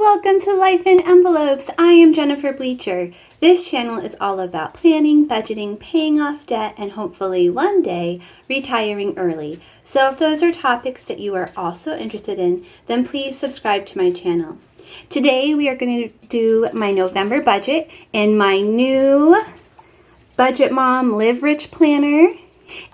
welcome to Life in Envelopes. I am Jennifer Bleacher. This channel is all about planning, budgeting, paying off debt, and hopefully one day retiring early. So if those are topics that you are also interested in, then please subscribe to my channel. Today we are going to do my November budget in my new Budget Mom Live Rich Planner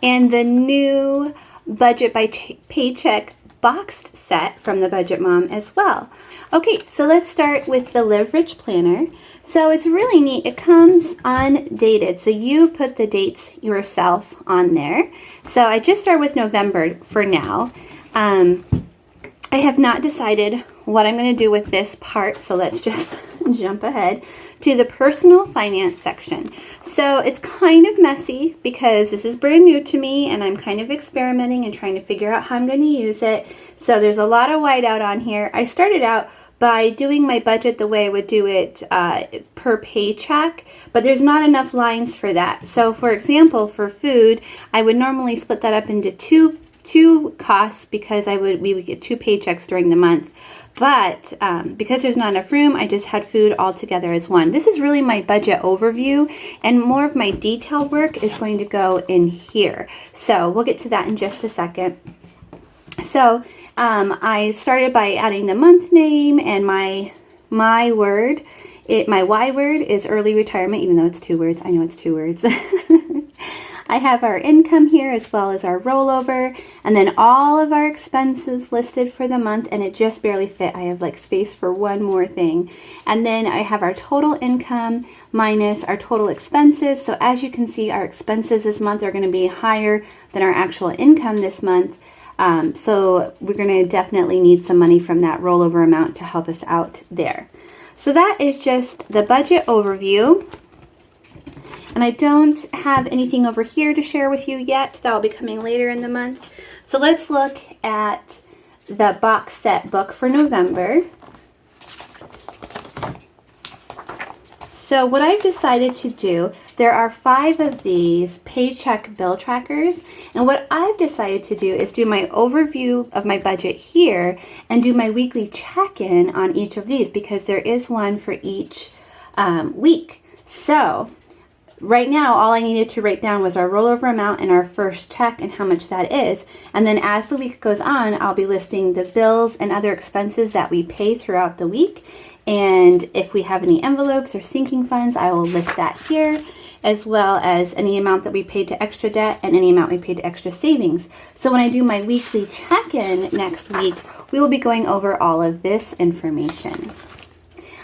and the new Budget by Paycheck boxed set from the Budget Mom as well. Okay, so let's start with the Live Rich Planner. So it's really neat. It comes undated, so you put the dates yourself on there. So I just start with November for now. I have not decided what I'm going to do with this part, so let's just jump ahead to the personal finance section. So it's kind of messy because this is brand new to me and I'm kind of experimenting and trying to figure out how I'm going to use it. So there's a lot of whiteout on here. I started out by doing my budget the way I would do it per paycheck, but there's not enough lines for that. So for example, for food, I would normally split that up into two costs because we would get 2 paychecks during the month. But because there's not enough room, I just had food all together as one. This is really my budget overview, and more of my detailed work is going to go in here. So we'll get to that in just a second. So I started by adding the month name and my word. My Y word is early retirement, even though it's 2 words. I know it's 2 words. I have our income here as well as our rollover, and then all of our expenses listed for the month, and it just barely fit. I have like space for one more thing. And then I have our total income minus our total expenses. So as you can see, our expenses this month are going to be higher than our actual income this month. So we're going to definitely need some money from that rollover amount to help us out there. So that is just the budget overview. And I don't have anything over here to share with you yet. That will be coming later in the month. So let's look at the box set book for November. So what I've decided to do, there are 5 of these paycheck bill trackers. And what I've decided to do is do my overview of my budget here and do my weekly check-in on each of these because there is one for each week. So right now, all I needed to write down was our rollover amount and our first check and how much that is. And then as the week goes on, I'll be listing the bills and other expenses that we pay throughout the week. And if we have any envelopes or sinking funds, I will list that here, as well as any amount that we paid to extra debt and any amount we paid to extra savings. So when I do my weekly check-in next week, we will be going over all of this information.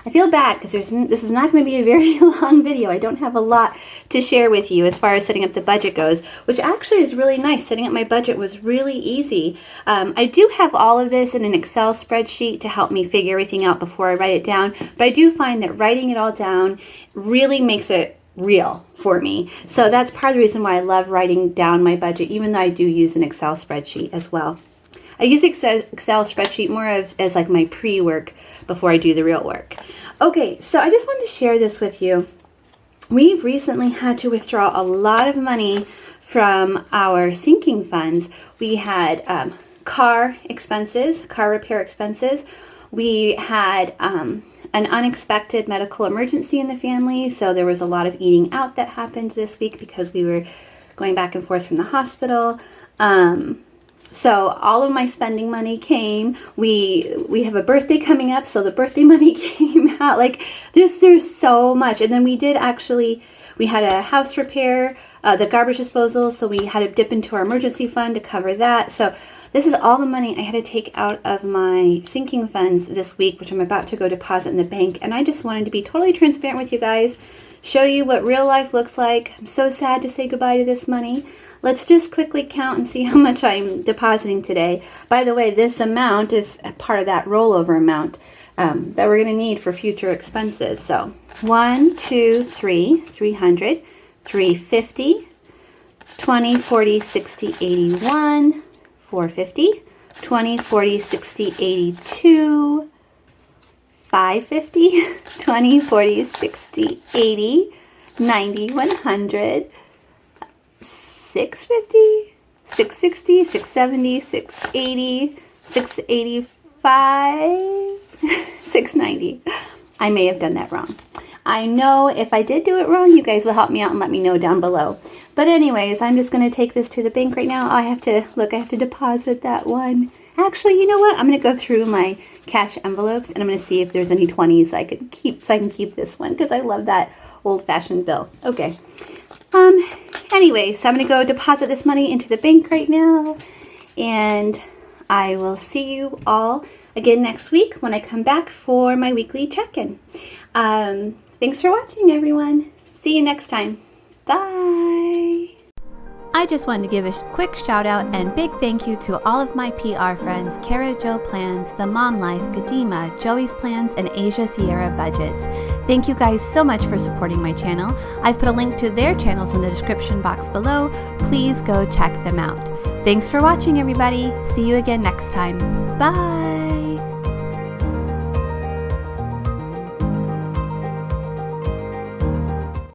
I feel bad because this is not going to be a very long video. I don't have a lot to share with you as far as setting up the budget goes, which actually is really nice. Setting up my budget was really easy. I do have all of this in an Excel spreadsheet to help me figure everything out before I write it down, but I do find that writing it all down really makes it real for me. So that's part of the reason why I love writing down my budget, even though I do use an Excel spreadsheet as well. I use Excel spreadsheet more as like my pre-work before I do the real work. Okay, so I just wanted to share this with you. We've recently had to withdraw a lot of money from our sinking funds. We had car expenses, car repair expenses. We had an unexpected medical emergency in the family, so there was a lot of eating out that happened this week because we were going back and forth from the hospital. So all of my spending money came. We have a birthday coming up, so the birthday money came out. Like there's so much. And then we had a house repair, the garbage disposal, so we had to dip into our emergency fund to cover that. So this is all the money I had to take out of my sinking funds this week, which I'm about to go deposit in the bank. And I just wanted to be totally transparent with you guys, show you what real life looks like. I'm so sad to say goodbye to this money. Let's just quickly count and see how much I'm depositing today. By the way, this amount is a part of that rollover amount that we're going to need for future expenses. So 1, 2, 3, 300, 350, 20, 40, 60, 81, 450, 20, 40, 60, 82, 550, 20, 40, 60, 80, 90, 100, 650, 660, 670, 680, 685, $6.90. I may have done that wrong. I know if I did do it wrong, you guys will help me out and let me know down below. But anyways, I'm just going to take this to the bank right now. I have to deposit that one. Actually, you know what? I'm going to go through my cash envelopes and I'm going to see if there's any 20s I can keep this one because I love that old-fashioned bill. Okay. Anyway, so I'm going to go deposit this money into the bank right now, and I will see you all again next week when I come back for my weekly check-in. Thanks for watching, everyone. See you next time. Bye. I just wanted to give a quick shout out and big thank you to all of my PR friends, Cara Jo Plans, The Mom Life, Quedema, JoeysPlans, and Asia Cierra Budgets. Thank you guys so much for supporting my channel. I've put a link to their channels in the description box below. Please go check them out. Thanks for watching, everybody. See you again next time. Bye.